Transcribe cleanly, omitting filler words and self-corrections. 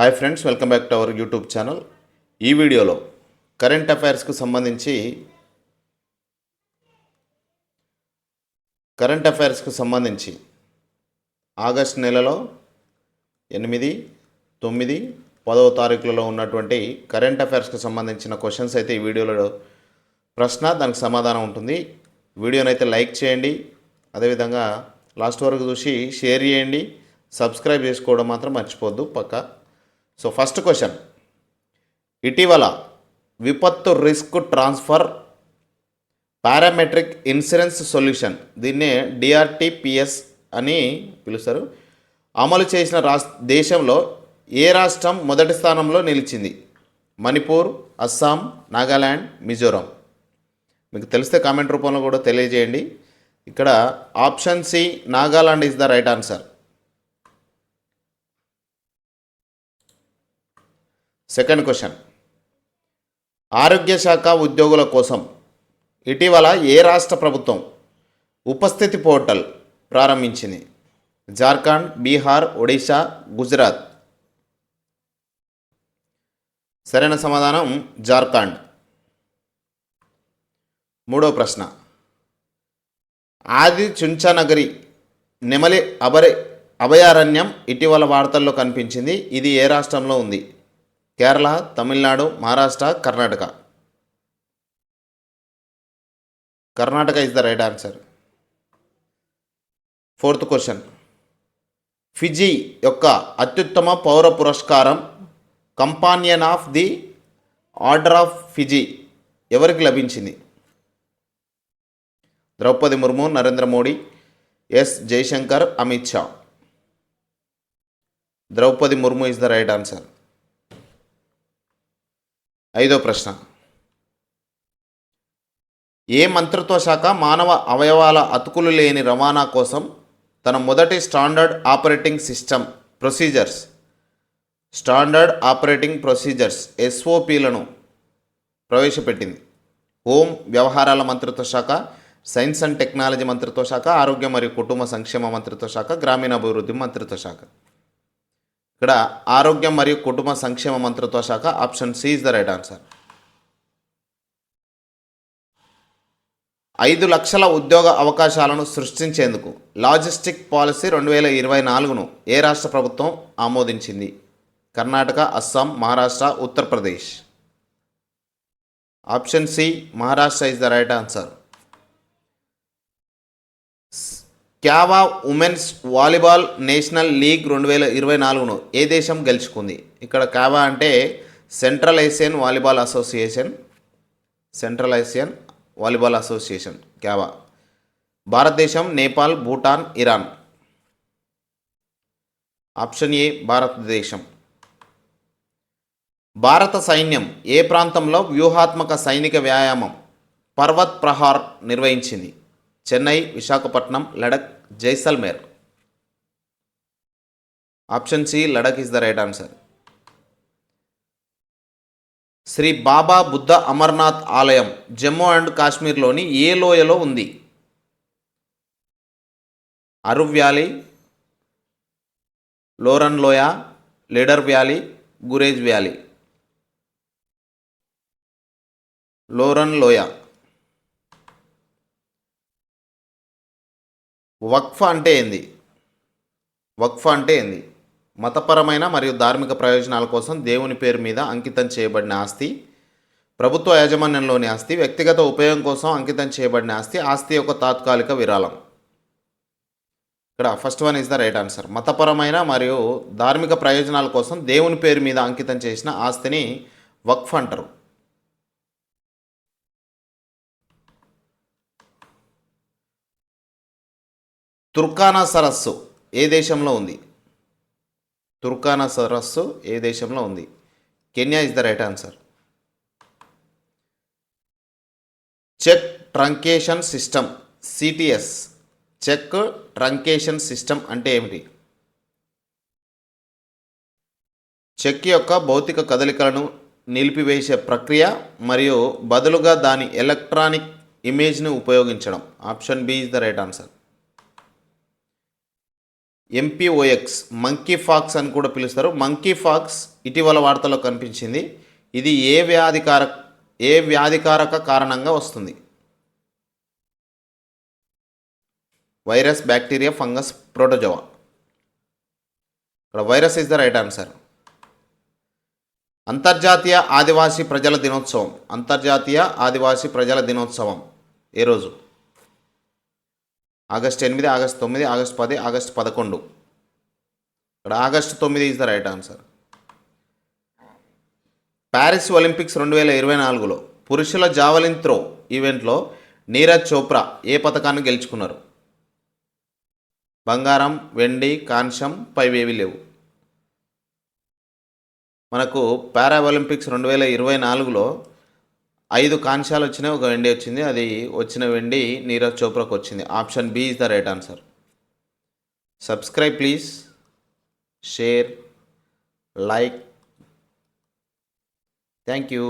Hi friends, welcome back to our YouTube channel. ఈ వీడియోలో current అఫైర్స్కు సంబంధించి ఆగస్ట్ నెలలో 8, 9, 10వ తారీఖులలో ఉన్నటువంటి కరెంట్ అఫైర్స్కి సంబంధించిన క్వశ్చన్స్ అయితే ఈ వీడియోలో దానికి సమాధానం ఉంటుంది. వీడియోనైతే లైక్ చేయండి, అదేవిధంగా లాస్ట్ వరకు చూసి షేర్ చేయండి, సబ్స్క్రైబ్ చేసుకోవడం మాత్రం మర్చిపోవద్దు పక్కా. సో ఫస్ట్ క్వశ్చన్, ఇటీవల విపత్తు risk transfer parametric insurance solution, దీన్నే డిఆర్టీపీఎస్ అని పిలుస్తారు, అమలు చేసిన దేశంలో ఏ రాష్ట్రం మొదటి స్థానంలో నిలిచింది? మణిపూర్, అస్సాం, నాగాల్యాండ్, మిజోరాం. మీకు తెలిస్తే కామెంట్ రూపంలో కూడా తెలియజేయండి. ఇక్కడ option C Nagaland is the right answer. Second question, ఆరోగ్య శాఖ ఉద్యోగుల కోసం ఇటీవల ఏ రాష్ట్ర ప్రభుత్వం ఉపస్థితి పోర్టల్ ప్రారంభించింది? జార్ఖండ్, బీహార్, ఒడిశా, గుజరాత్. సరైన సమాధానం జార్ఖండ్. మూడో ప్రశ్న, ఆది చుంచనగిరి నెమలి అభయారణ్యం ఇటీవల వార్తల్లో కనిపించింది. ఇది ఏ రాష్ట్రంలో ఉంది? Kerala, Tamil Nadu, Maharashtra, Karnataka. Karnataka is the right answer. Fourth question, Fiji యొక్క అత్యుత్తమ పౌర పురస్కారం companion of the order of Fiji ఎవరికి లభించింది? Droupadi Murmu, Narendra Modi, S Jaishankar, Amit Shah. Droupadi Murmu is the right answer. ఐదో ప్రశ్న, ఏ మంత్రిత్వ శాఖ మానవ అవయవాల అతుకులు లేని రవాణా కోసం తన మొదటి స్టాండర్డ్ ఆపరేటింగ్ ప్రొసీజర్స్ ఎస్ఓపిలను ప్రవేశపెట్టింది? హోం వ్యవహారాల మంత్రిత్వ శాఖ, సైన్స్ అండ్ టెక్నాలజీ మంత్రిత్వ శాఖ, ఆరోగ్య మరియు కుటుంబ సంక్షేమ మంత్రిత్వ శాఖ, గ్రామీణాభివృద్ధి మంత్రిత్వ శాఖ. ఇక్కడ ఆరోగ్యం మరియు కుటుంబ సంక్షేమ మంత్రిత్వ శాఖ. Option C is the right answer. 5 లక్షల ఉద్యోగ అవకాశాలను సృష్టించేందుకు లాజిస్టిక్ పాలసీ 2024ను ఏ రాష్ట్ర ప్రభుత్వం ఆమోదించింది? Karnataka, Assam, Maharashtra, Uttar Pradesh. Option C Maharashtra is the right answer. CAVA women's volleyball national league 2024ను ఏ దేశం గెలుచుకుంది? ఇక్కడ క్యావా అంటే central Asian volleyball association CAVA. భారతదేశం, Nepal, Bhutan, Iran. Option A భారతదేశం. భారత సైన్యం ఏ ప్రాంతంలో వ్యూహాత్మక సైనిక వ్యాయామం పర్వత్ ప్రహార్ నిర్వహించింది? Chennai, Visakhapatnam, Ladakh, Jaisalmer. Option C Ladakh is the right answer. Shri Baba Buddha Amarnath ఆలయం జమ్మూ అండ్ కాశ్మీర్లోని ఏ లోయలో ఉంది? అరు వ్యాలీ, లోరన్ లోయ, లీడర్ వ్యాలీ, గురేజ్ వ్యాలీ. లోరన్ లోయ. వక్ఫ్ అంటే ఏంది? మతపరమైన మరియు ధార్మిక ప్రయోజనాల కోసం దేవుని పేరు మీద అంకితం చేయబడిన ఆస్తి, ప్రభుత్వ యాజమాన్యంలోని ఆస్తి, వ్యక్తిగత ఉపయోగం కోసం అంకితం చేయబడిన ఆస్తి యొక్క తాత్కాలిక విరాళం. ఇక్కడ first one is the right answer. మతపరమైన మరియు ధార్మిక ప్రయోజనాల కోసం దేవుని పేరు మీద అంకితం చేసిన ఆస్తిని వక్ఫ్ అంటారు. తుర్కానా సరస్సు ఏ దేశంలో ఉంది? Kenya is the right answer. Check truncation system CTS. Check truncation system అంటే ఏమిటి? చెక్ యొక్క భౌతిక కదలికలను నిలిపివేసే ప్రక్రియ మరియు బదులుగా దాని ఎలక్ట్రానిక్ ఇమేజ్ని ఉపయోగించడం. Option B is the right answer. MPOX monkeypox అని కూడా పిలుస్తారు. మంకీ ఫాక్స్ ఇటీవల వార్తల్లో కనిపించింది. ఇది ఏ వ్యాధికారక కారణంగా వస్తుంది? Virus, bacteria, fungus, protozoa. ఇక్కడ virus is the right answer. అంతర్జాతీయ ఆదివాసీ ప్రజల దినోత్సవం. అంతర్జాతీయ ఆదివాసీ ప్రజల దినోత్సవం ఏ రోజు? August 8, August 9, August 10, August 11. ఇక్కడ August 9 is the right answer. Paris Olympics 2024లో పురుషుల జావలిన్ త్రో ఈవెంట్లో నీరజ్ చోప్రా ఏ పథకాన్ని గెలుచుకున్నారు? బంగారం, వెండి, కాంస్యం, పైవేవి లేవు. మనకు పారా ఒలింపిక్స్ 2024లో 5 కాంస్యాలు వచ్చినాయి, 1 వెండి వచ్చింది. అది వచ్చిన వెండి నీరజ్ చోప్రాకు వచ్చింది. Option B is the right answer. Subscribe please, share, like. Thank you.